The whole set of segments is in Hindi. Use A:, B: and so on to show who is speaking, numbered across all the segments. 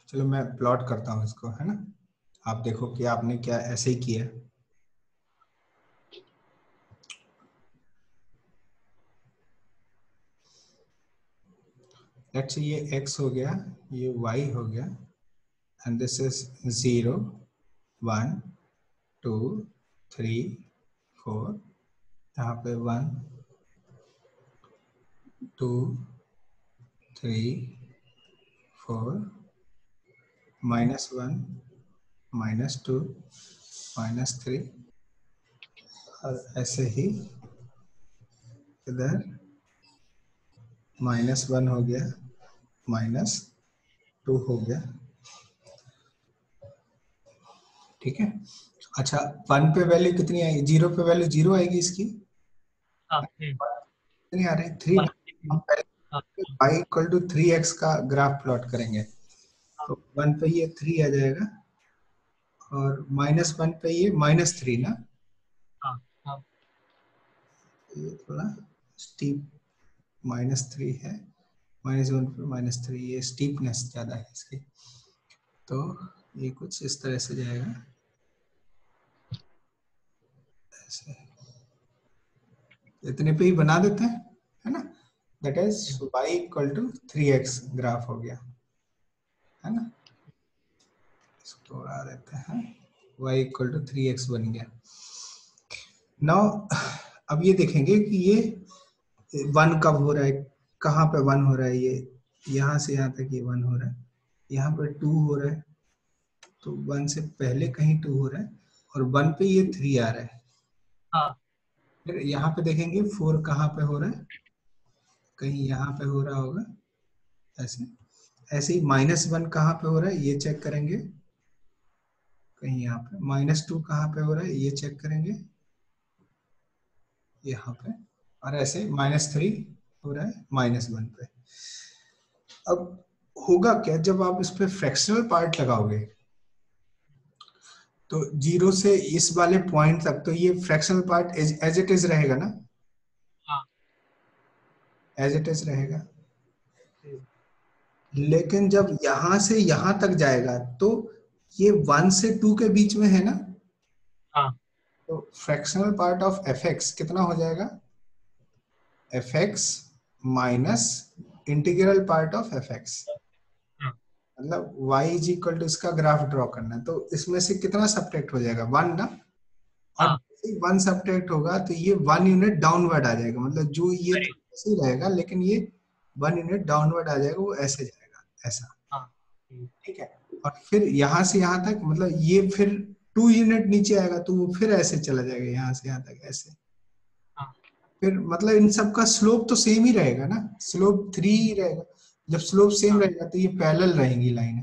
A: चलो मैं प्लॉट करता हूँ इसको, है ना। आप देखो कि आपने क्या ऐसे ही किया। लेट्स से ये x हो गया, ये y हो गया, एंड दिस इज 0 1 2 3 4, यहाँ पे 1 2 3 4, -1 -2 -3, और ऐसे ही इधर -1 हो गया, -2 हो गया, ठीक है। अच्छा, 1 पे वैल्यू कितनी आएगी, 0 पे वैल्यू 0 आएगी इसकी, कितनी आ रही 3 ना। हम पहले y इक्वल टू 3x का ग्राफ प्लॉट करेंगे, तो 1 पे ये 3 आ जाएगा, और -1 पे ये -3 ना। ये थोड़ा स्टीप -3 है, -1 पे -3, ये स्टीपनेस ज्यादा है इसकी, तो ये कुछ इस तरह से जाएगा, ऐसे इतने पे ही बना देते हैं, है ना। That is y equal to 3x graph हो गया, है ना। इसको उड़ा देते हैं, y इक्वल टू 3x बन गया। नाउ अब ये देखेंगे कि ये 1 कब हो रहा है, कहाँ पे 1 हो रहा है, ये यहाँ से यहाँ तक ये 1 हो रहा है, यहाँ पे 2 हो रहा है, तो 1 से पहले कहीं 2 हो रहा है, और 1 पे ये 3 आ रहा है। फिर यहाँ पे देखेंगे 4 कहाँ पे हो रहा है, कहीं यहाँ पे हो रहा होगा, ऐसे ऐसे ही -1 कहाँ पे हो रहा है ये चेक करेंगे, कहीं यहाँ पे -2 कहाँ पे हो रहा है ये चेक करेंगे, यहाँ पे, और ऐसे -3 हो रहा है -1 पे। अब होगा क्या, जब आप इस पे फ्रैक्शनल पार्ट लगाओगे, तो 0 से इस वाले पॉइंट तक, तो ये fractional part as it is रहेगा ना, एज इट इज रहेगा। लेकिन जब यहां से यहां तक जाएगा, तो ये 1 से 2 के बीच में है ना, तो फ्रैक्शनल पार्ट ऑफ fx कितना हो जाएगा, fx minus integral part of fx, मतलब y इज इक्वल टू, इसका ग्राफ ड्रॉ करना है, तो इसमें से कितना सब्ट्रैक्ट हो जाएगा, 1 ना। और 1 सब्ट्रैक्ट होगा तो ये 1 यूनिट डाउनवर्ड आ जाएगा, मतलब जो ये तो ऐसे ही रहेगा, लेकिन ये 1 यूनिट डाउनवर्ड आ जाएगा, वो ऐसे जाएगा, ऐसा, ठीक है। और फिर यहाँ से यहाँ तक, मतलब ये फिर 2 यूनिट नीचे आएगा, तो वो फिर ऐसे चला जाएगा, यहाँ से यहाँ तक ऐसे। फिर मतलब इन सब का स्लोप तो सेम ही रहेगा ना, स्लोप 3 ही रहेगा। जब स्लोप सेम रहेगा तो ये पैरेलल रहेंगी लाइन,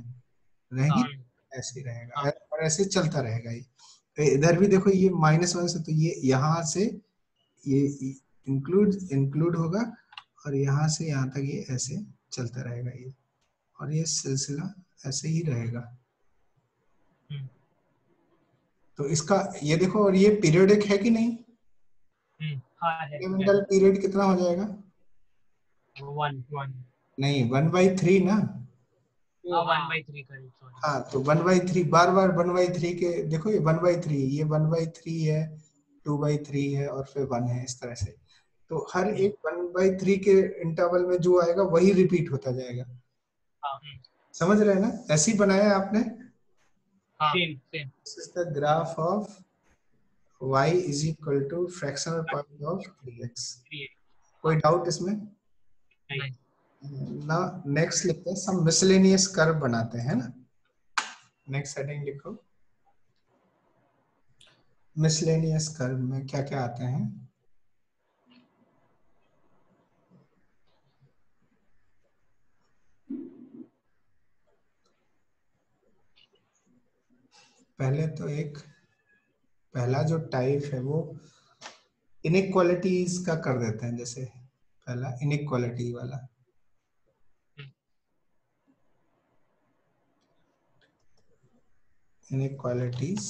A: रहेगी, ऐसे ही रहेगा, और ऐसे चलता रहेगा ये। इधर भी देखो, ये -1 से, तो ये यहाँ से ये इंक्लूड होगा, और यहाँ से यहाँ तक ये ऐसे चलता रहेगा ये, और ये सिलसिला ऐसे ही रहेगा। तो इसका ये देखो, और ये पीरियोडिक है कि नहीं, फंडामेंटल पीरियड कितना हो जाएगा,
B: 1
A: नहीं 1/3 ना।
B: 1/3
A: हाँ, तो 1/3 बार बार 1/3 के देखो, ये 1/3, ये 1/3 है, 2/3 है, और फिर 1 है, इस तरह से। तो हर एक 1/3 के इंटरवल में जो आएगा वही रिपीट होता जाएगा, समझ रहे हैं ना, ऐसे ही बनाया है आपने। This is the graph of y is equal to fractional part of 3x। कोई डाउट इसमें ना। नेक्स्ट लिखते हैं, सम मिसलेनियस कर्व बनाते हैं ना। नेक्स्ट हेडिंग लिखो, मिसलेनियस कर्व में क्या क्या आते हैं। पहले तो एक पहला जो टाइप है वो इनइक्वालिटीज का कर देते हैं, जैसे पहला इनइक्वालिटी वाला, इनइक्वालिटीज,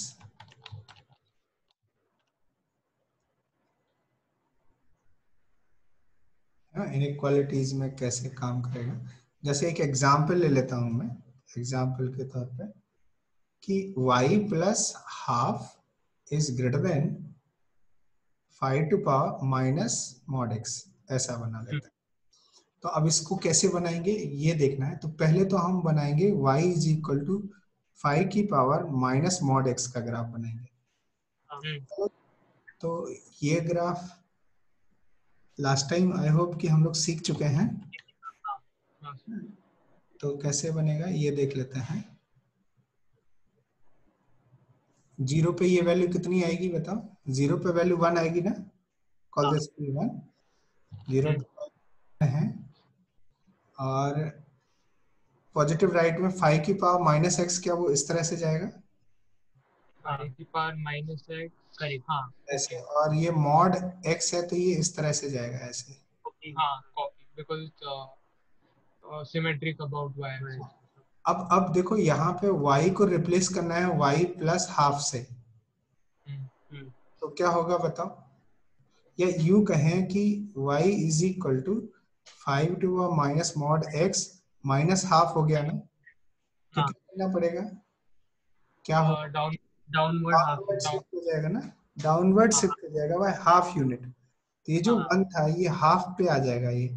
A: इनइक्वालिटीज में कैसे काम करेगा, जैसे एक एग्जांपल ले लेता हूं मैं, एग्जाम्पल के तौर पे कि y plus half is greater than 5 to power minus mod x, ऐसा बना लेते हैं। तो अब इसको कैसे बनाएंगे ये देखना है। तो पहले तो हम बनाएंगे y इज इक्वल टू 5 की पावर माइनस मॉड x का ग्राफ बनाएंगे। तो ये graph last time I hope कि हम लोग सीख चुके हैं। तो कैसे बनेगा ये देख लेते हैं। 0 पे ये वैल्यू कितनी आएगी बताओ? 0 पे वैल्यू 1 आएगी ना, कॉल दिस 1, 0 है, और पॉजिटिव राइट में 5 की पावर माइनस x, क्या वो इस तरह से जाएगा?
B: 5 की पावर माइनस x, करेक्ट, हाँ
A: ऐसे, और ये मॉड x है तो ये इस तरह से जाएगा ऐसे।
B: हाँ copy, because symmetric about y।
A: अब देखो यहाँ पे y को रिप्लेस करना है y प्लस हाफ से, तो क्या होगा बताओ? या यूं कहें कि y is equal to 5 to minus mod x minus half हो गया ना, तो क्या करना पड़ेगा? क्या होगा?
B: डाउनवर्ड हाफ,
A: डाउनवर्ड शिफ्ट हो जाएगा ना, डाउनवर्ड शिफ्ट हो जाएगा बाय हाफ यूनिट। तो ये जो 1 था ये हाफ पे आ जाएगा ये,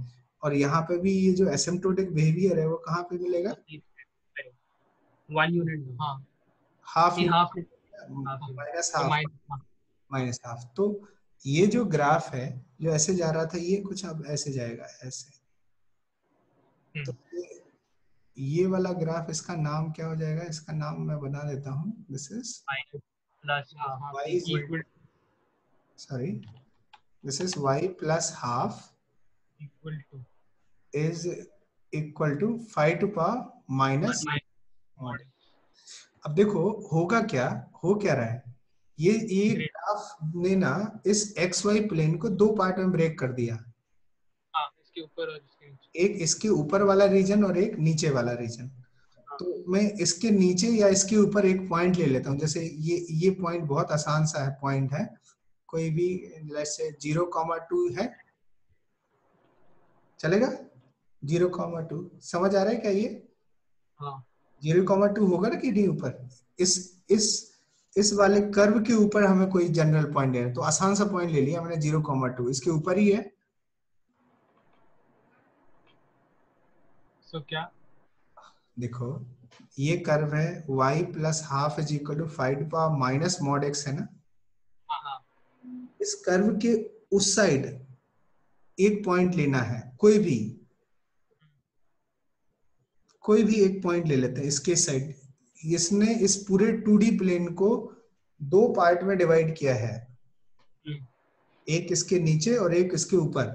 A: और यहाँ पे भी ये जो एसिम्प्टोटिक बिहेवियर है वो कहाँ पे मिलेगा?
B: 1 यूनिट, हाँ
A: half
B: half,
A: minus half, minus half. तो ये जो ग्राफ है जो ऐसे जा रहा था ये कुछ अब ऐसे जाएगा ऐसे। तो ये वाला ग्राफ, इसका नाम क्या हो जाएगा? इसका नाम मैं बना देता हूँ, this is sorry, this is y plus half is equal to 5 to power minus. अब देखो होगा क्या, हो क्या रहा है, ये ग्राफ ने ना इस एक्स वाई प्लेन को दो पार्ट में ब्रेक कर दिया।
B: इसके ऊपर और इसके नीचे,
A: एक इसके ऊपर वाला रीजन और एक नीचे वाला रीजन। तो मैं इसके नीचे या इसके ऊपर एक पॉइंट ले लेता हूँ, जैसे ये पॉइंट बहुत आसान सा है, पॉइंट है कोई भी, जैसे 0,2 है, चलेगा? 0,2 समझ आ रहा है क्या ये?
B: हाँ
A: 0,2 होगा ना कि नहीं ऊपर, इस वाले कर्व के ऊपर हमें कोई जनरल पॉइंट लेना, तो आसान सा पॉइंट ले लिया मैंने 0,2, इसके ऊपर ही है।
B: सो क्या
A: देखो ये कर्व है y plus half is equal to 5 to power minus mod x है ना। इस कर्व के उस साइड एक पॉइंट लेना है, कोई भी एक पॉइंट ले लेते हैं इसके साइड। इसने इस पूरे 2D प्लेन को दो पार्ट में डिवाइड किया है, एक इसके नीचे और एक इसके ऊपर।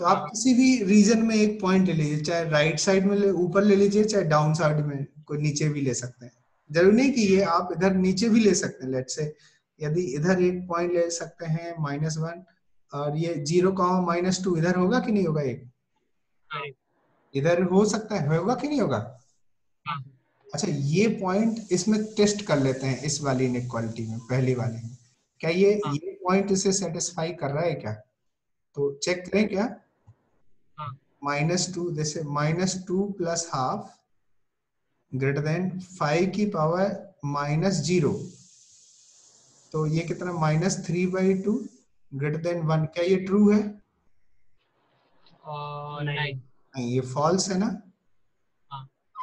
A: तो आप किसी भी रीजन में एक पॉइंट ले लीजिए, चाहे राइट साइड में ऊपर ले लीजिए, चाहे डाउन साइड में कोई नीचे भी ले सकते हैं। जरूरी नहीं कि ये आप इधर नीचे भी ले सकते हैं। लेट से यदि इधर एक पॉइंट ले सकते हैं -1, और ये 0,-2 इधर होगा कि नहीं होगा? एक इधर हो सकता है, होगा कि नहीं होगा? अच्छा ये पॉइंट इसमें टेस्ट कर लेते हैं, इस वाली इनइक्वालिटी में, पहली वाली में, क्या ये पॉइंट इसे सेटिस्फाई कर रहा है क्या? तो चेक करें क्या। -2, जैसे -2 प्लस हाफ ग्रेटर देन 5 की पावर -0, तो ये कितना -3/2 ग्रेटर देन 1, क्या ये ट्रू है? नहीं, ये फॉल्स है ना।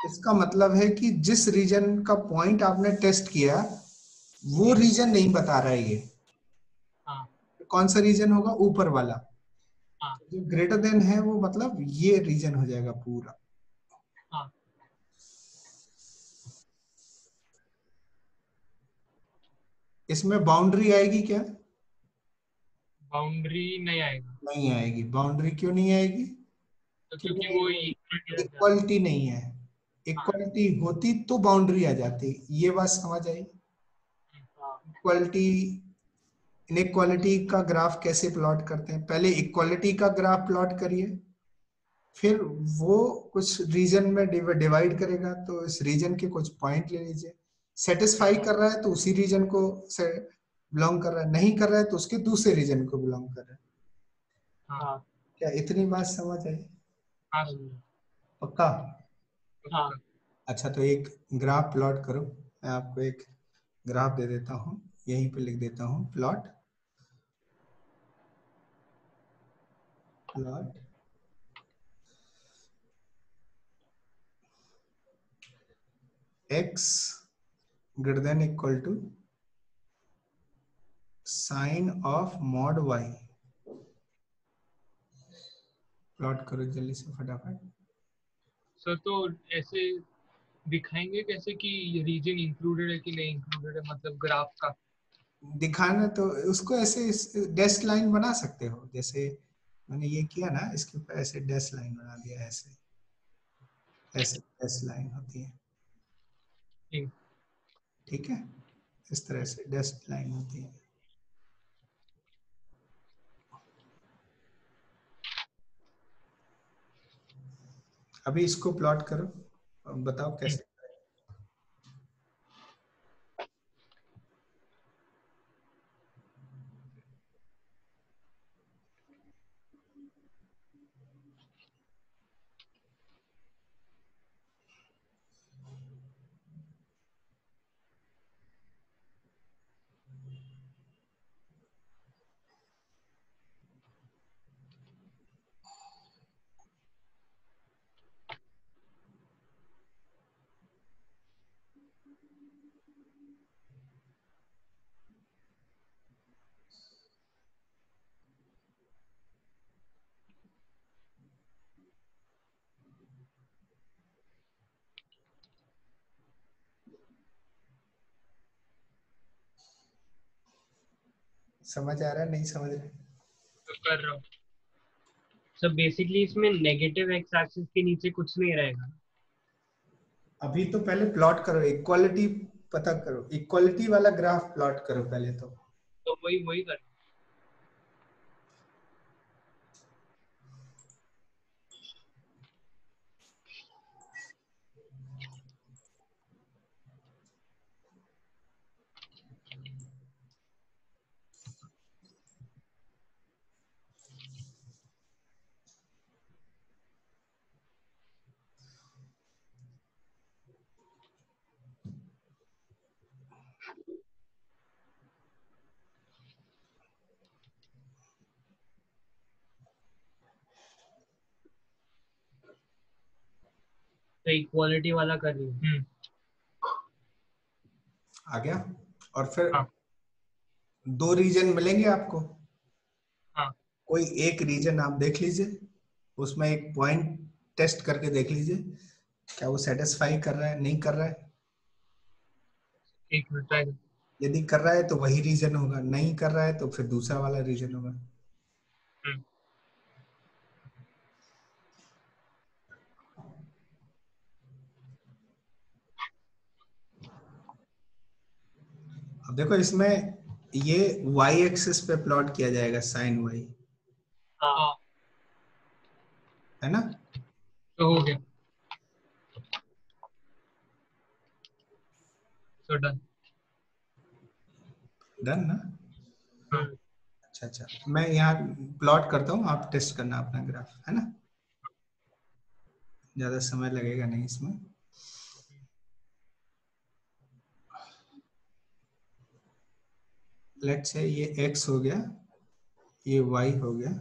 A: इसका मतलब है कि जिस रीजन का पॉइंट आपने टेस्ट किया वो रीजन नहीं बता रहा है ये। कौन सा रीजन होगा? ऊपर वाला। जो ग्रेटर देन है वो मतलब ये रीजन हो जाएगा पूरा। इसमें बाउंड्री आएगी क्या?
B: बाउंड्री नहीं आएगा।
A: नहीं आएगी। बाउंड्री क्यों नहीं आएगी?
B: तो क्योंकि वो
A: इक्वलिटी नहीं है। इक्वलिटी होती तो बाउंड्री आ जाती। ये बात समझ आई? इक्वलिटी इनइक्वालिटी का ग्राफ कैसे प्लॉट करते हैं? पहले इक्वलिटी का ग्राफ प्लॉट करिए, फिर वो कुछ रीजन में डिवाइड करेगा, तो इस रीजन के कुछ पॉइंट ले लीजिए। सेटिस्फाई कर रहा है तो उसी रीजन को से बिलोंग कर रहा है, नहीं कर रहा है तो उसके दूसरे रीजन को बिलोंग कर रहा है। क्या इतनी बात समझ आई? पक्का?
B: हाँ।
A: अच्छा तो एक ग्राफ प्लॉट करो, मैं आपको एक ग्राफ दे देता हूँ, यहीं पे लिख देता हूँ plot x greater than equal to sine of mod y। Plot करो जल्दी से फटाफट।
B: सर तो ऐसे दिखाएंगे कैसे कि ये रीजन इंक्लूडेड है कि नहीं इंक्लूडेड है, मतलब ग्राफ का
A: दिखाना तो उसको ऐसे डैश लाइन बना सकते हो, जैसे मैंने ये किया ना, इसके ऊपर ऐसे डैश लाइन बना दिया, ऐसे ऐसे डैश लाइन होती है,
B: ठीक।
A: ठीक है, इस तरह से डैश लाइन होती है। अभी इसको प्लॉट करो और बताओ कैसे। समझ आ रहा है, नहीं समझ रहे?
B: तो कर रहा हूँ। सर बेसिकली इसमें नेगेटिव एक्स एक्सिस के नीचे कुछ नहीं रहेगा।
A: अभी तो पहले प्लॉट करो, इक्वालिटी पता करो, इक्वालिटी वाला ग्राफ प्लॉट करो पहले तो।
B: तो वही वही कर। तो इक्वालिटी वाला कर रही हूँ।
A: आ गया? और फिर
B: हाँ।
A: दो रीजन मिलेंगे आपको,
B: हाँ।
A: कोई एक रीजन आप देख लीजिए, उसमें एक पॉइंट टेस्ट करके देख लीजिए क्या वो सेटिस्फाई कर रहा है, नहीं कर रहा है।
B: एक मिनट ट्राई।
A: यदि कर रहा है तो वही रीजन होगा, नहीं कर रहा है तो फिर दूसरा वाला रीजन होगा। अब देखो इसमें ये y एक्सिस पे प्लॉट किया जाएगा साइन y,
B: हाँ।
A: है ना?
B: तो हो गया। तो डन।
A: डन ना?
B: हाँ।
A: अच्छा अच्छा, मैं यहाँ प्लॉट करता हूँ, आप टेस्ट करना अपना ग्राफ, है ना? ज्यादा समय लगेगा नहीं इसमें। लेट्स से ये x हो गया, ये y हो गया,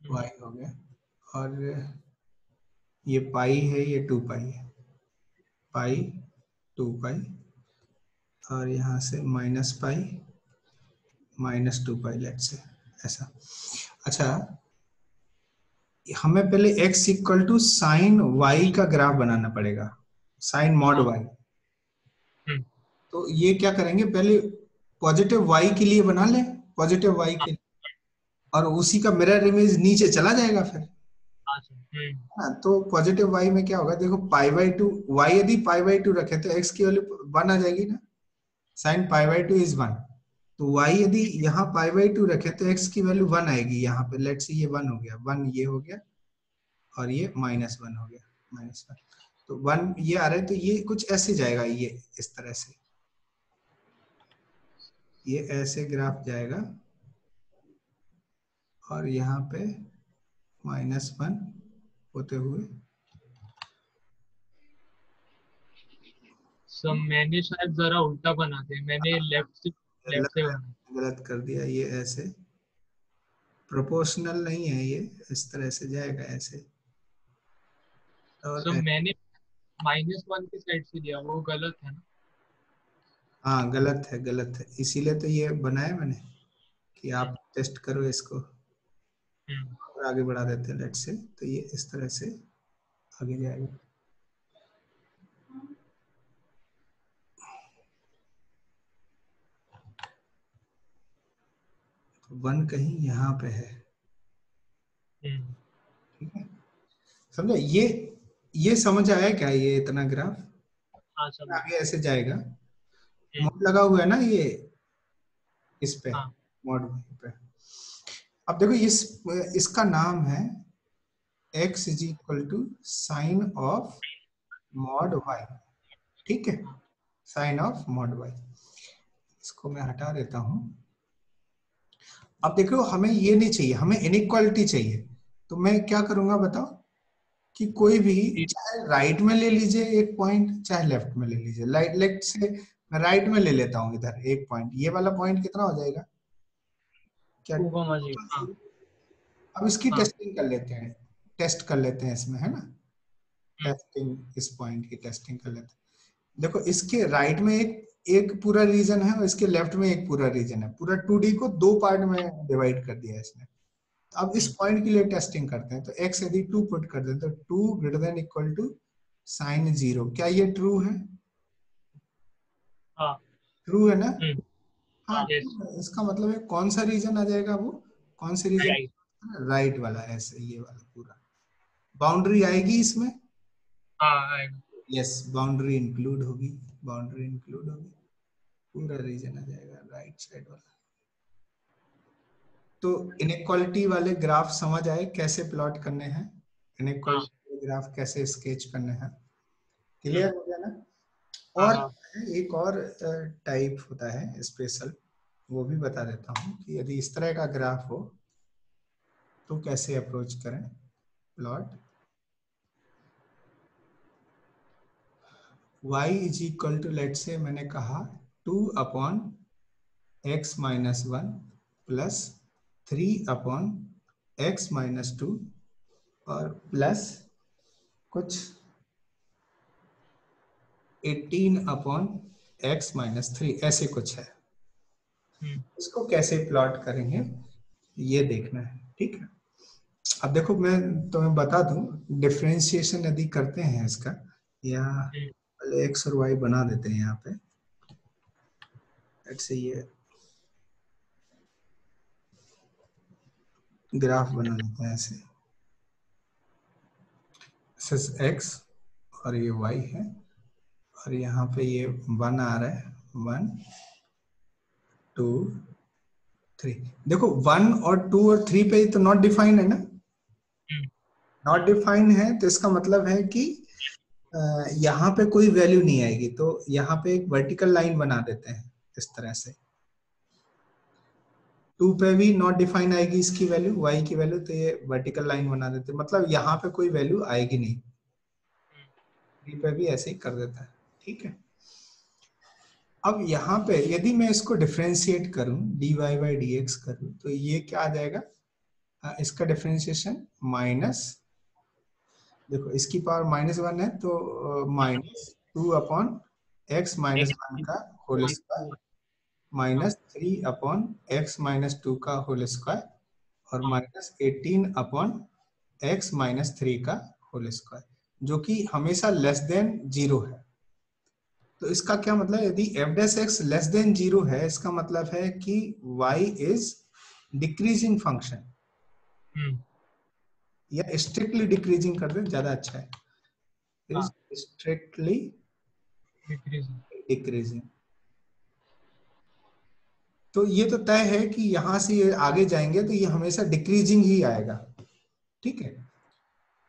A: y हो गया, और ये पाई है, ये 2 पाई है, पाई 2 पाई, और यहाँ से minus pi -2 pi, let's say ऐसा। अच्छा, हमें पहले x equal to sine y का ग्राफ बनाना पड़ेगा, साइन मॉड y। तो ये क्या करेंगे, पहले पॉजिटिव y के लिए बना लें, पॉजिटिव y के, और उसी का मिरर इमेज नीचे चला जाएगा फिर। हाँ, तो पॉजिटिव y में क्या होगा, देखो π/2, y यदि π/2 रखे तो x की वैल्यू 1 आ जाएगी ना, साइन π/2 इज 1। तो y यदि यहाँ π/2 रखे तो x की वैल्यू 1 आएगी, यहाँ पे लेट्स से ये 1 हो गया, 1 ये हो गया, और ये -1 हो गया, -1। तो 1 ये आ रहा है, तो ये कुछ ऐसे जाएगा, ये इस तरह से, ये ऐसे ग्राफ जाएगा, और यहाँ पे -1 होते हुए
B: सो मैंने शायद जरा उल्टा बना दिया, मैंने लेफ्ट से बना।
A: गलत कर दिया, ये ऐसे प्रोपोर्शनल नहीं है, ये इस तरह से जाएगा ऐसे। और
B: सो मैंने -1 की साइड से दिया, वो गलत है ना?
A: हाँ गलत है, गलत है, इसीलिए तो ये बनाया मैंने कि आप टेस्ट करो इसको। और आगे बढ़ा देते हैं लेट से, तो ये इस तरह से आगे जाएगा। तो 1 कहीं यहाँ पे है, ठीक है, समझे? ये समझ आया क्या, ये इतना ग्राफ?
B: हाँ समझ।
A: आगे ऐसे जाएगा, मोड लगा हुआ है ना ये इस पे,
B: हाँ।
A: मोड पे। अब देखो इसका नाम है x is equal to sine of mod y, ठीक है, साइन ऑफ मॉड y। इसको मैं हटा देता हूं। अब देखो हमें ये नहीं चाहिए, हमें इनइक्वालिटी चाहिए। तो मैं क्या करूंगा बताओ, कि कोई भी, चाहे राइट में ले लीजिए एक पॉइंट, चाहे लेफ्ट में ले लीजिए। लेफ्ट से मैं राइट में ले लेता हूँ इधर एक पॉइंट, ये वाला पॉइंट कितना हो जाएगा क्या? अब इसकी टेस्टिंग कर लेते हैं, टेस्ट कर लेते हैं इसमें, है ना, टेस्टिंग, इस पॉइंट की टेस्टिंग कर लेते हैं। देखो इसके राइट में एक एक पूरा रीजन है और इसके लेफ्ट में एक पूरा रीजन है। पूरा 2D को 2 पार्ट में डिवाइड कर दिया है इसने। तो अब इस पॉइंट के लिए टेस्टिंग करते हैं। तो x यदि 2 पुट कर दें तो 2 greater than equal to sine 0, क्या ये ट्रू है?
B: हाँ
A: ट्रू है ना? हाँ
B: yes.
A: इसका मतलब है कौन सा रीजन आ जाएगा, वो कौन से रीजन?
B: Right.
A: राइट वाला, ऐसे ये वाला पूरा। बाउंड्री आएगी इसमें?
B: हाँ
A: यस, बाउंड्री इंक्लूड होगी, बाउंड्री इंक्लूड होगी, पूरा रीजन आ जाएगा राइट साइड वाला। तो इनइक्वालिटी वाले ग्राफ समझ आए कैसे प्लॉट करने हैं, इनइक्वालिटी ग्राफ कैसे स्केच करने हैं, क्लियर हो गया ना? और एक और टाइप होता है स्पेशल, वो भी बता देता हूँ कि यदि इस तरह का ग्राफ हो तो कैसे अप्रोच करें plot. y is equal to, let say मैंने कहा 2/x - 1 प्लस 3/x - 2 और प्लस कुछ 18/x - 3, ऐसे कुछ है। इसको कैसे प्लॉट करेंगे ये देखना है, ठीक है। अब देखो मैं तुम्हें बता दूं, डिफरेंशिएशन यदि करते हैं इसका, या पहले x और y बना देते हैं यहाँ पे, ऐसे ये ग्राफ बना लेते हैं ऐसे, x और ये y है, और यहाँ पे ये 1 आ रहा है, 1 2 3। देखो 1 और 2 और 3 पे तो नॉट डिफाइंड है ना, नॉट डिफाइंड है, तो इसका मतलब है कि यहाँ पे कोई वैल्यू नहीं आएगी। तो यहाँ पे एक वर्टिकल लाइन बना देते हैं इस तरह से। 2 पे भी नॉट डिफाइन आएगी इसकी वैल्यू, y की वैल्यू, तो ये वर्टिकल लाइन बना देते हैं, मतलब यहाँ पे कोई वैल्यू आएगी नहीं। 3 पे भी ऐसे ही कर देता है, ठीक है। अब यहाँ पे यदि मैं इसको डिफरेंशिएट करूं, dy/dx करूं, तो ये क्या आ जाएगा, इसका डिफरेंशिएशन माइनस, देखो इसकी पावर -1 है तो -2/x - 1 का होल स्क्वायर माइनस 3/x - 2 का होल स्क्वायर और -18/x - 3 का होल स्क्वायर, जो कि हमेशा लेस देन 0 है। तो इसका क्या मतलब, यदि f' लेस देन 0 है, इसका मतलब है कि y इज डिक्रीजिंग फंक्शन, या स्ट्रिक्टली डिक्रीजिंग कर दे ज्यादा अच्छा है, इज स्ट्रिक्टली डिक्रीजिंग। तो ये तो तय है कि यहां से ये आगे जाएंगे तो ये हमेशा डिक्रीजिंग ही आएगा, ठीक है।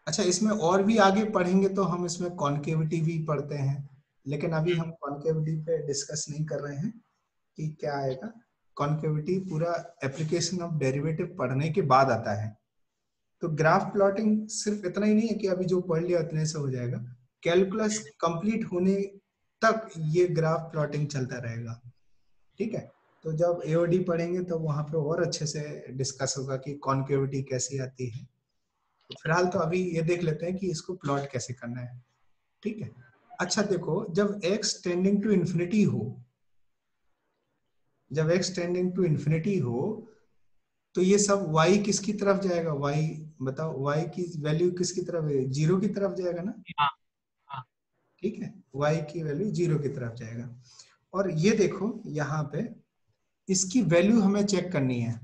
A: अच्छा, इसमें और भी आगे पढ़ेंगे तो हम इसमें कॉन्केविटी भी पढ़ते हैं, लेकिन अभी हम कॉन्केविटी पे डिस्कस नहीं कर रहे हैं कि क्या आएगा। कॉन्केविटी पूरा एप्लीकेशन ऑफ डेरिवेटिव पढ़ने के बाद आता है। तो ग्राफ प्लॉटिंग सिर्फ इतना ही नहीं है कि अभी जो पढ़ लिया उतने से हो जाएगा। कैलकुलस कंप्लीट होने तक ये ग्राफ प्लॉटिंग चलता रहेगा, ठीक है। तो जब एओडी पढ़ेंगे तो वहां पे और अच्छे से डिस्कस होगा कि कॉन्केविटी कैसी आती है। तो फिलहाल तो अभी ये देख लेते हैं कि इसको प्लॉट कैसे करना है, ठीक है। अच्छा देखो, जब x टेंडिंग टू इन्फिनिटी हो, जब x टेंडिंग टू इन्फिनिटी हो तो ये सब y किसकी तरफ जाएगा? y बताओ, y की वैल्यू किसकी तरफ है? 0 की तरफ जाएगा ना, ठीक है। y की वैल्यू 0 की तरफ जाएगा। और ये देखो यहाँ पे इसकी वैल्यू हमें चेक करनी है,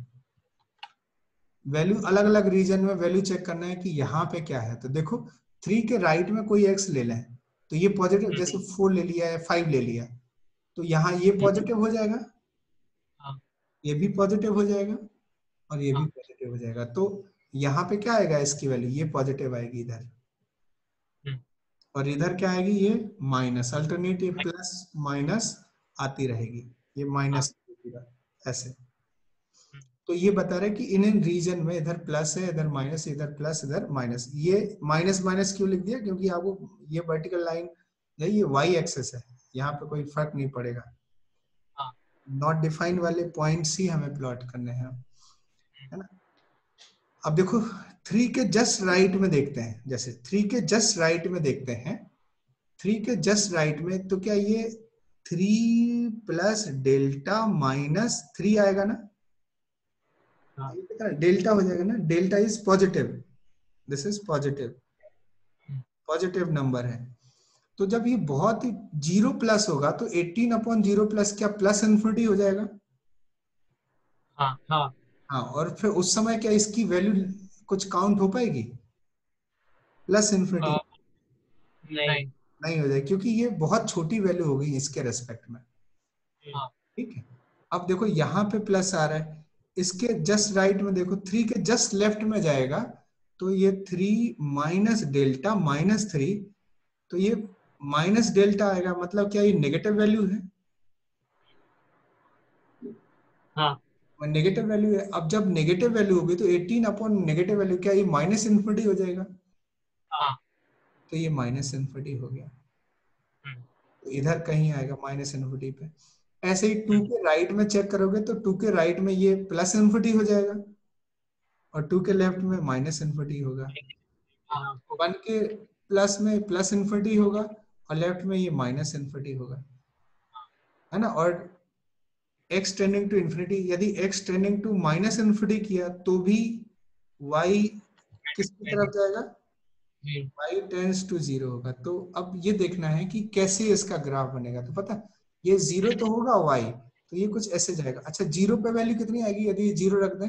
A: वैल्यू अलग अलग रीजन में वैल्यू चेक करना है कि यहाँ पे क्या है। तो देखो 3 के राइट में कोई x ले लें तो ये पॉजिटिव, जैसे 4 ले लिया है, 5 ले लिया, तो यहाँ ये पॉजिटिव हो जाएगा, ये भी पॉजिटिव हो जाएगा और ये भी पॉजिटिव हो जाएगा। तो यहाँ पे क्या आएगा इसकी वैल्यू? ये पॉजिटिव आएगी इधर, और इधर क्या आएगी? ये माइनस। अल्टरनेटिव प्लस माइनस आती रहेगी, ये माइनस ऐसे। तो ये बता रहे कि इन रीजन में इधर प्लस है, इधर माइनस, इधर प्लस, इधर माइनस। ये माइनस माइनस क्यों लिख दिया? क्योंकि आपको ये वर्टिकल लाइन ये वाई एक्सेस है, यहाँ पे कोई फर्क नहीं पड़ेगा। नॉट डिफाइंड वाले पॉइंट्स ही हमें प्लॉट करने हैं, है ना। अब देखो 3 के जस्ट राइट में देखते हैं, जैसे 3 के जस्ट राइट में देखते हैं, 3 के जस्ट राइट में, तो क्या ये 3 प्लस डेल्टा माइनस 3 आएगा ना? डेल्टा हो जाएगा ना, delta is positive, this is positive, positive number है। तो जब ये बहुत 0 प्लस होगा तो 18/0 प्लस क्या प्लस इन्फिनिटी हो जाएगा? हाँ, और फिर उस समय क्या इसकी वैल्यू कुछ काउंट हो पाएगी? प्लस इन्फिनिटी नहीं हो जाएगी, क्योंकि ये बहुत छोटी वैल्यू होगी इसके रेस्पेक्ट में, ठीक है। अब देखो यहाँ पे प्लस आ रहा है, इसके जस्ट राइट में देखो 3 के जस्ट लेफ्ट में जाएगा तो ये 3 माइनस डेल्टा माइनस 3, तो ये माइनस डेल्टा आएगा, मतलब क्या ये नेगेटिव वैल्यू है? नेगेटिव वैल्यू है। अब जब नेगेटिव वैल्यू होगी तो 18 अपॉन नेगेटिव वैल्यू, क्या ये माइनस इन्फिनिटी हो जाएगा? तो ये माइनस इन्फिनिटी हो गया, तो इधर कहीं आएगा माइनस इन्फिनिटी पे। ऐसे ही 2 के राइट में चेक करोगे तो 2 के राइट में ये प्लस इन्फिनिटी हो जाएगा और 2 के लेफ्ट में माइनस इन्फिनिटी होगा। 1 के प्लस में प्लस इन्फिनिटी होगा और लेफ्ट में ये माइनस इन्फिनिटी होगा, है ना। और x टेंडिंग टू इन्फिनिटी, यदि x tending to minus infinity किया तो भी y किसकी तरफ जाएगा? y टेंड्स टू 0 होगा। तो अब ये देखना है कि कैसे इसका ग्राफ बनेगा। तो पता ये 0 तो होगा y, तो ये कुछ ऐसे जाएगा। अच्छा 0 पे वैल्यू कितनी आएगी यदि ये 0 रख दें?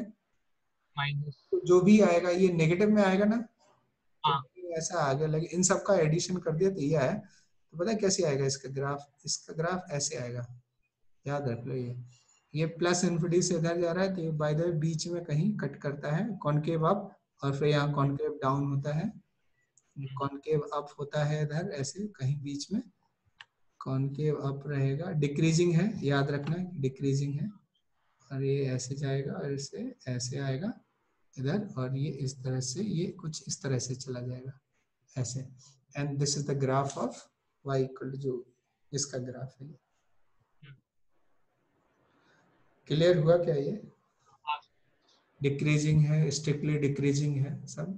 A: माइनस, तो जो भी आएगा ये नेगेटिव में आएगा ना, तो ऐसा आ गया। लेकिन इन सब का एडिशन कर दिया तो ये है। तो पता है कैसे आएगा इसका ग्राफ? इसका ग्राफ ऐसे आएगा, याद रख लो। ये प्लस इन्फिनिटी से इधर जा रहा है, तो ये बाय द वे बीच में कहीं कट करता है, कॉनकेव अप, और फिर यहाँ कॉनकेव डाउन होता है, कॉनकेव अप होता है इधर ऐसे कहीं बीच में, कॉनकेव अप रहेगा, डिक्रीजिंग है, याद रखना डिक्रीजिंग है, और ये ऐसे जाएगा और इससे ऐसे आएगा इधर, और ये इस तरह से, ये कुछ इस तरह से चला जाएगा ऐसे। And this is the graph of y equal to, जो इसका ग्राफ है। क्लियर हुआ क्या? ये डिक्रीजिंग है, स्ट्रिक्टली डिक्रीजिंग है सब,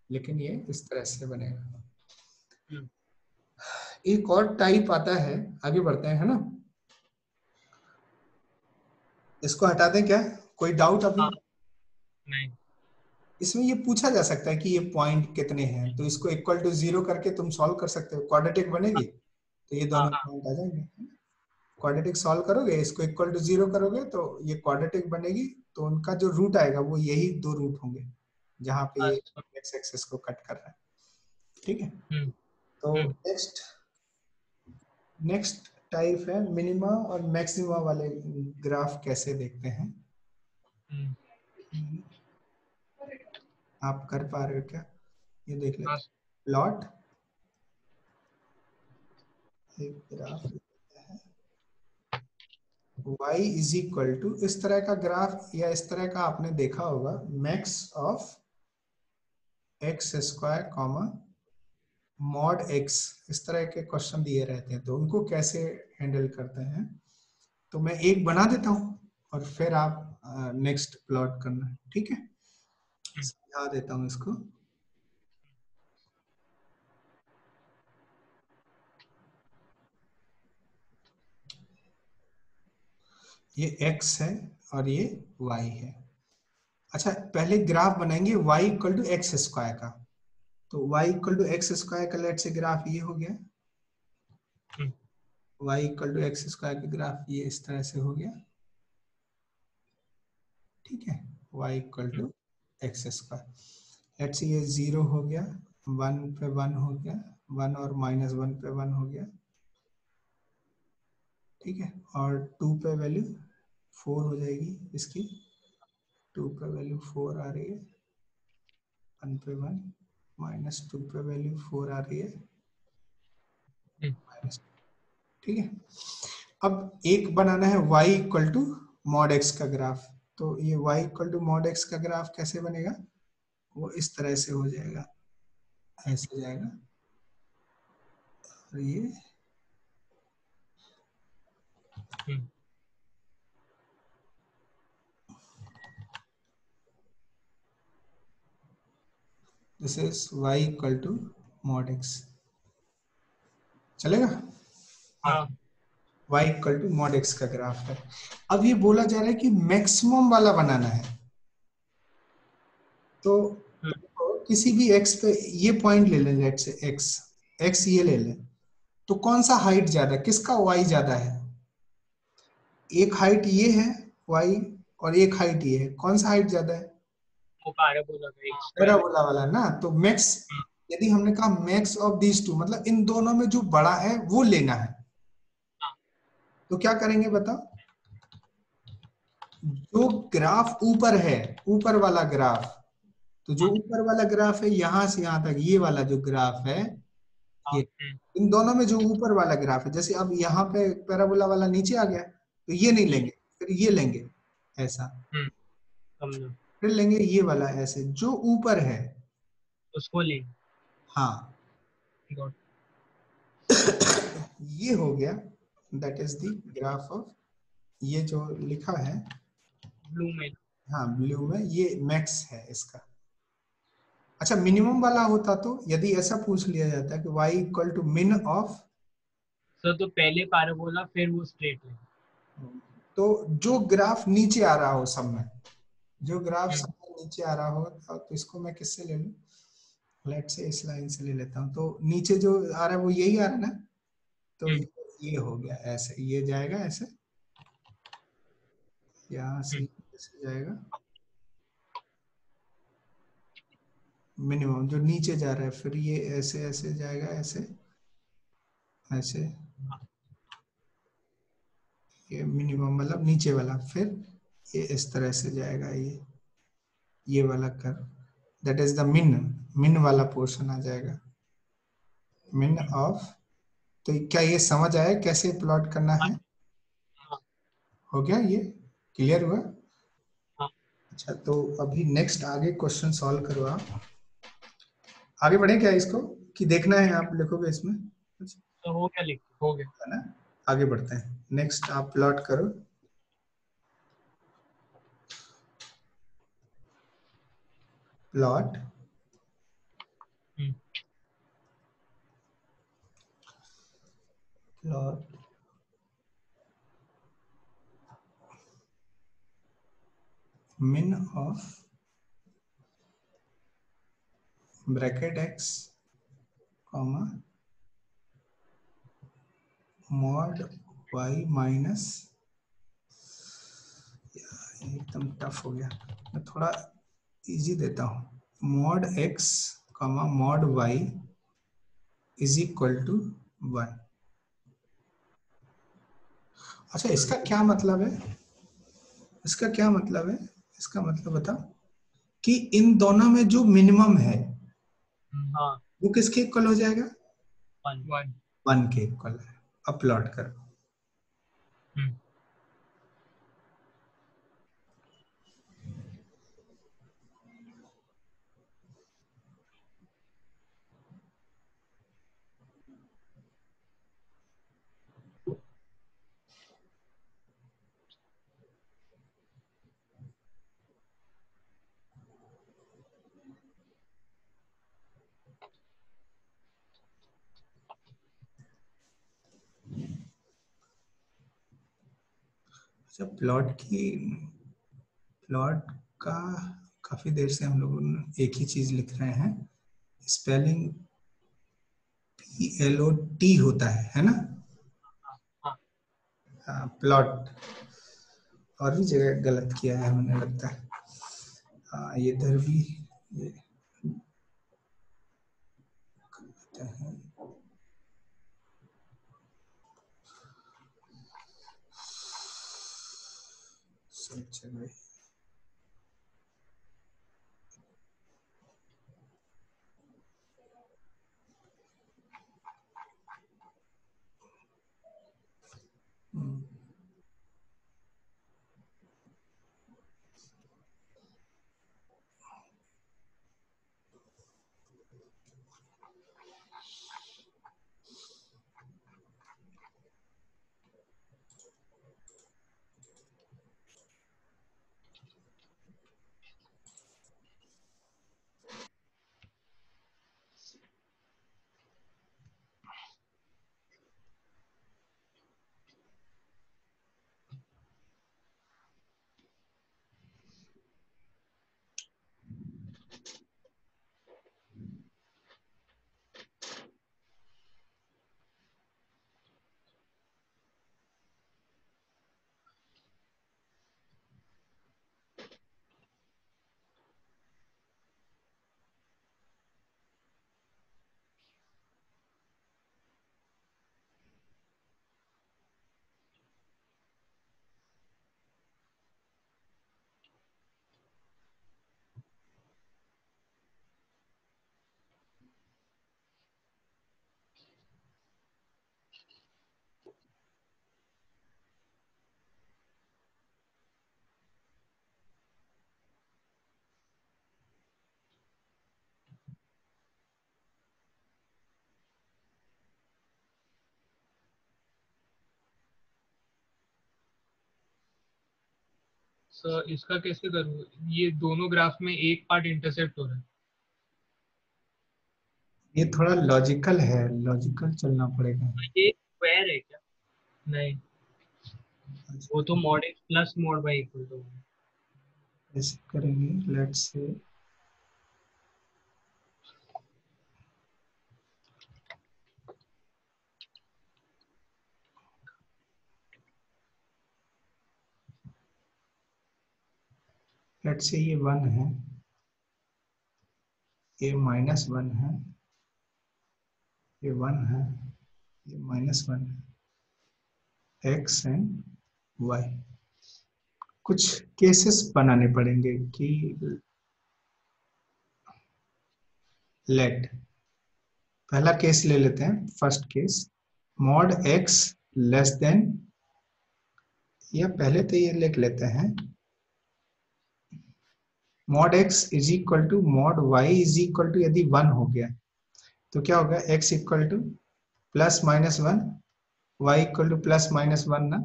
A: लेकिन ये इस तरह से बनेगा। एक और टाइप आता है, आगे बढ़ते हैं, है ना। इसको हटा दें क्या? कोई डाउट अभी? नहीं। इसमें ये पूछा जा सकता है कि ये पॉइंट कितने हैं, तो इसको इक्वल टू 0 करके तुम सॉल्व कर सकते हो, क्वाड्रेटिक बनेगी, तो ये दोनों पॉइंट आ जाएंगे। क्वाड्रेटिक सॉल्व करोगे, इसको इक्वल टू 0 करोगे तो ये क्वाड्रेटिक बनेगी, तो उनका जो रूट आएगा वो यही 2 रूट होंगे जहां पे ये एक्स एक्सिस को कट कर रहा है, ठीक है। तो नेक्स्ट टाइप है मिनिमा और मैक्सिमा वाले ग्राफ। कैसे देखते हैं? आप कर पा रहे हो क्या? ये देख लेते हैं। प्लॉट एक ग्राफ है, y इज इक्वल टू, इस तरह का ग्राफ या इस तरह का आपने देखा होगा, max of x square comma mod x, इस तरह के क्वेश्चन दिए रहते हैं तो उनको कैसे हैंडल करते हैं। तो मैं एक बना देता हूँ और फिर आप नेक्स्ट प्लॉट करना, ठीक है। समझा देता हूँ इसको। ये x है और ये y है। अच्छा, पहले ग्राफ बनाएंगे y equal to x square का। तो y equal to x square का लेट से ग्राफ ये हो गया, y equal to x square का ग्राफ ये इस तरह से हो गया, ठीक है। y equal to x square, let say ये 0 हो गया, 1 पे 1 हो गया, 1 और -1 पे 1 हो गया, ठीक है। और 2 पे वैल्यू 4 हो जाएगी इसकी, 2 पे वैल्यू 4 आ रही है, 1 पे 1, -2 पे वैल्यू 4 आ रही है, माइनस, ठीक है। अब एक बनाना है y equal to mod x का ग्राफ। तो ये y equal to mod x का ग्राफ कैसे बनेगा, वो इस तरह से हो जाएगा, ऐसे जाएगा, और ये this is y equal to mod x, चलेगा।
B: हाँ।
A: y equal to mod x का ग्राफ है। अब ये बोला जा रहा है कि मैक्सिमम वाला बनाना है। तो किसी भी x पे ये पॉइंट ले लें, लेट से x ये ले लें, तो कौन सा हाइट ज्यादा, किसका y ज्यादा है। एक हाइट ये है y और एक हाइट ये है, कौन सा हाइट ज्यादा है,
B: वो पैराबोला का एक
A: पैराबोला वाला ना। तो मैक्स, यदि हमने कहा मैक्स ऑफ दीज टू, मतलब इन दोनों में जो बड़ा है वो लेना है। तो क्या करेंगे बताओ, जो ग्राफ ऊपर है, ऊपर वाला ग्राफ, तो जो ऊपर वाला ग्राफ है यहां से यहां तक, ये वाला जो ग्राफ है, ये इन दोनों में जो ऊपर वाला ग्राफ है, जैसे अब यहाँ पे पैराबोला वाला नीचे आ गया तो ये नहीं लेंगे, फिर ये लेंगे ऐसा, फिर लेंगे ये वाला ऐसे, जो ऊपर है
B: उसको ले।
A: हाँ ये हो गया, that is the graph of, ये जो लिखा है
B: ब्लू में,
A: हाँ ब्लू में, ये मैक्स है इसका। अच्छा, मिनिमम वाला होता तो, यदि ऐसा पूछ लिया जाता है कि y इक्वल टू मिन ऑफ,
B: सर तो पहले पैराबोला फिर वो स्ट्रेट लाइन।
A: तो जो ग्राफ नीचे आ रहा हो सब में, जो ग्राफ सब में नीचे आ रहा हो, तो इसको मैं किससे ले लूं, लेट से इस लाइन से ले लेता हूं। तो नीचे जो आ रहा है वो यही आ रहा है ना, तो ये हो गया ऐसे, ये जाएगा ऐसे, यहाँ से ऐसे जाएगा, मिनिमम जो नीचे जा रहा है, फिर ये ऐसे ऐसे जाएगा, ऐसे ऐसे, ये मिनिमम मतलब नीचे वाला, फिर ये इस तरह से जाएगा, ये वाला कर, दैट इज द मिन, मिन वाला पोर्शन आ जाएगा, मिन ऑफ। तो क्या ये समझ आया कैसे प्लॉट करना है, हो गया, ये क्लियर हुआ। अच्छा, तो अभी नेक्स्ट आगे क्वेश्चन सॉल्व करो आप, आगे बढ़े क्या इसको, कि देखना है आप लिखोगे इसमें,
B: तो हो गया, लिख हो गया
A: है ना। आगे बढ़ते हैं, नेक्स्ट आप प्लॉट करो, plot plot min of bracket x comma mod y minus, एकदम टफ हो गया, मैं थोड़ा इजी देता हूं, mod x comma mod y is equal to 1। अच्छा, इसका क्या मतलब है, इसका क्या मतलब है, इसका मतलब बताओ कि इन दोनों में जो मिनिमम है वो किसके इक्वल हो जाएगा, 1 के इक्वल है। अब प्लॉट करो, जब प्लॉट का काफी देर से हम लोग एक ही चीज लिख रहे हैं, स्पेलिंग PLOT होता है ना? प्लॉट और भी जगह गलत किया है मुझे लगता है। ये इधर भी ये है। सब जगह
B: सर इसका कैसे करूँ? ये दोनों ग्राफ में एक पार्ट इंटरसेक्ट हो रहा है।
A: ये थोड़ा लॉजिकल है, लॉजिकल चलना पड़ेगा।
B: ये स्क्वायर है क्या? नहीं, वो तो mod x plus mod y equal to.
A: ऐसे करेंगे, लेट्स से ये 1 है, ये -1 है, ये 1 है, ये -1 है, x एंड y। कुछ केसेस बनाने पड़ेंगे कि लेट, पहला केस ले लेते हैं, first case, mod x less than, या पहले तो ये लिख लेते हैं, mod x is equal to mod y is equal to, यदि 1 हो गया तो क्या होगा, x equal to +-1, y equal to +-1 ना।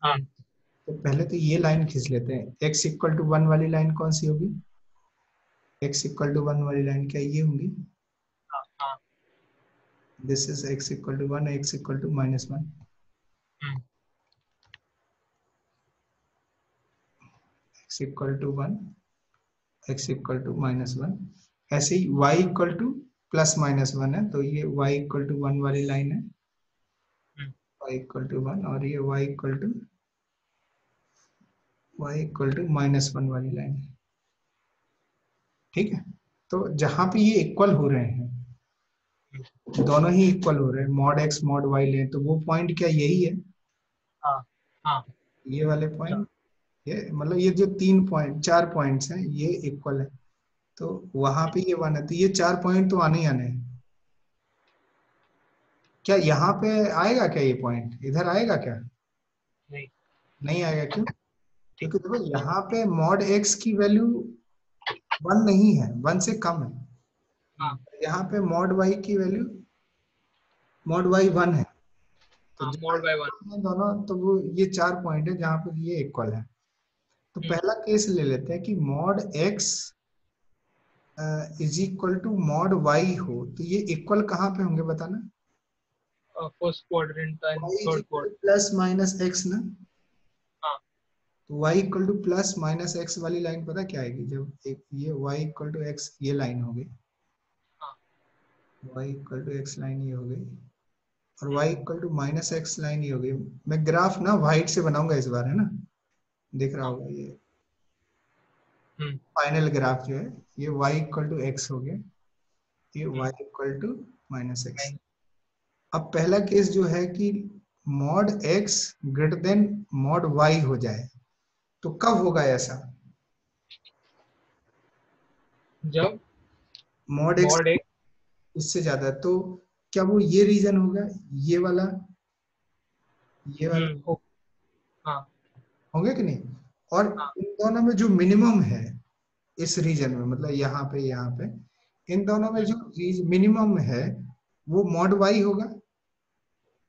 B: हाँ,
A: तो पहले तो ये लाइन खींच लेते हैं, x इक्वल टू 1 वाली लाइन कौन सी होगी, x इक्वल टू 1 वाली लाइन क्या ये होंगी,
B: हाँ, हाँ,
A: this is x equal to 1, x equal to -1, x equal to 1, x equal to -1। ऐसे ही y इक्वल टू +-1 है, तो ये y इक्वल टू 1 वाली लाइन है, y इक्वल टू 1, और ये y इक्वल टू -1 वाली लाइन है। ठीक है, तो जहां पे ये इक्वल हो रहे हैं, दोनों ही इक्वल हो रहे हैं, मॉड x मॉड y लें तो वो पॉइंट क्या यही है,
B: हाँ, हाँ,
A: ये वाले पॉइंट, ये मतलब ये जो 4 पॉइंट्स हैं ये इक्वल है, तो वहां पे ये 1 है, तो ये 4 पॉइंट तो आने ही आने हैं। क्या यहाँ पे आएगा क्या, ये पॉइंट इधर आएगा क्या,
B: नहीं,
A: नहीं आएगा, क्यों, क्योंकि देखो यहाँ पे मॉड x की वैल्यू 1 नहीं है, 1 से कम है,
B: हाँ,
A: यहाँ पे मॉड y की वैल्यू मॉड y 1 है, तो
B: मॉड बाय 1।
A: दोनों, तो वो ये 4 पॉइंट है जहाँ पे ये इक्वल है। तो पहला केस ले लेते हैं कि mod x is equal to mod y हो, तो ये इक्वल कहाँ पे होंगे बताना,
B: first quadrant and
A: y is
B: third
A: equal
B: quadrant.
A: To +-x ना, तो y equal to plus minus x वाली लाइन पता क्या आएगी? जब एक ये y इक्वल टू एक्स ये लाइन हो गई, y equal to x line ये हो गई, और y equal to minus x line ये हो गई। मैं ग्राफ ना व्हाइट से बनाऊंगा इस बार, है ना, दिख रहा होगा ये फाइनल ग्राफ जो है, ये y इक्वल टू एक्स हो गया, ये y equal to minus x. अब पहला केस जो है कि mod x greater than mod y हो जाए, तो कब होगा ऐसा?
B: जब
A: मॉड x इससे ज्यादा, तो क्या वो ये रीजन होगा, ये वाला, ये वाला
B: हाँ
A: होंगे कि नहीं? और इन दोनों में जो मिनिमम है इस रीजन में, मतलब यहाँ पे इन दोनों में जो मिनिमम है वो मॉड y होगा।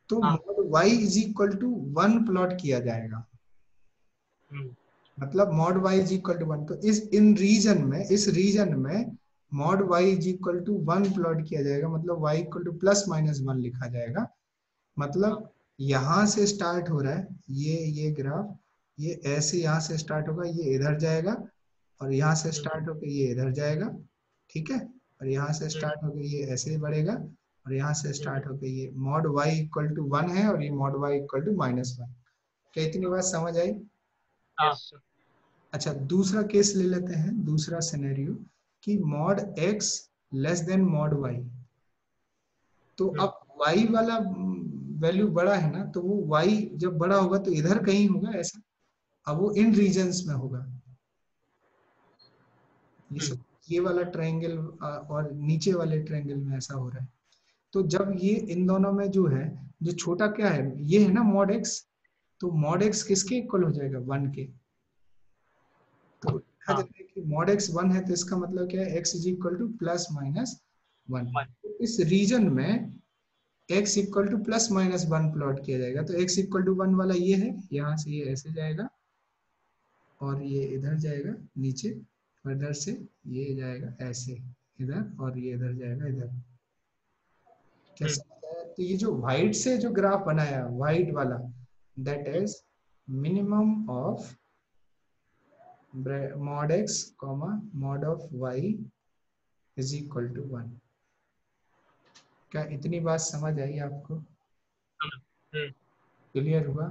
A: तो mod y is equal to 1 plot किया जाएगा, मतलब mod y is equal to 1। तो इस रीजन में mod y is equal to 1 plot किया जाएगा, मतलब y equal to plus minus 1 लिखा जाएगा। मतलब यहाँ से स्टार्ट हो रहा है ये ग्राफ, ये ऐसे यहाँ से स्टार्ट होगा, ये इधर जाएगा, और यहाँ से स्टार्ट होकर ये इधर जाएगा, ठीक है, और यहाँ से स्टार्ट होकर ये ऐसे ही बढ़ेगा, और यहाँ से स्टार्ट होकर ये मॉड y इक्वल टू 1 है, और ये mod y equal to minus 1। क्या इतनी बात समझ आई? अच्छा, दूसरा केस ले लेते हैं, दूसरा सिनेरियो कि mod x less then mod y। तो अब y वाला वैल्यू बड़ा है ना, तो वो y जब बड़ा होगा तो इधर कहीं होगा ऐसा, अब वो इन रीजन्स में होगा। ये वाला ट्रायंगल और नीचे वाले ट्रायंगल में ऐसा हो रहा है। तो जब ये इन दोनों में जो है, जो छोटा क्या है, ये है ना मॉड x, तो मॉड x किसके इक्वल हो जाएगा? 1 के। तो लिखा जाता है कि मॉड x 1 है, तो इसका मतलब क्या है? x is equal to plus minus 1। तो इस रीजन में x equal to plus minus 1 plot किया जाएगा। तो x इक्वल टू 1 वाला ये है, यहाँ से ये ऐसे जाएगा, और ये इधर जाएगा नीचे, और इधर से ये जाएगा ऐसे इधर, और ये इधर जाएगा इधर। क्या समझ आया? तो ये जो व्हाइट से जो ग्राफ बनाया, व्हाइट वाला, that is minimum of mod x comma mod of y is equal to 1। क्या इतनी बात समझ आई आपको? क्लियर हुआ?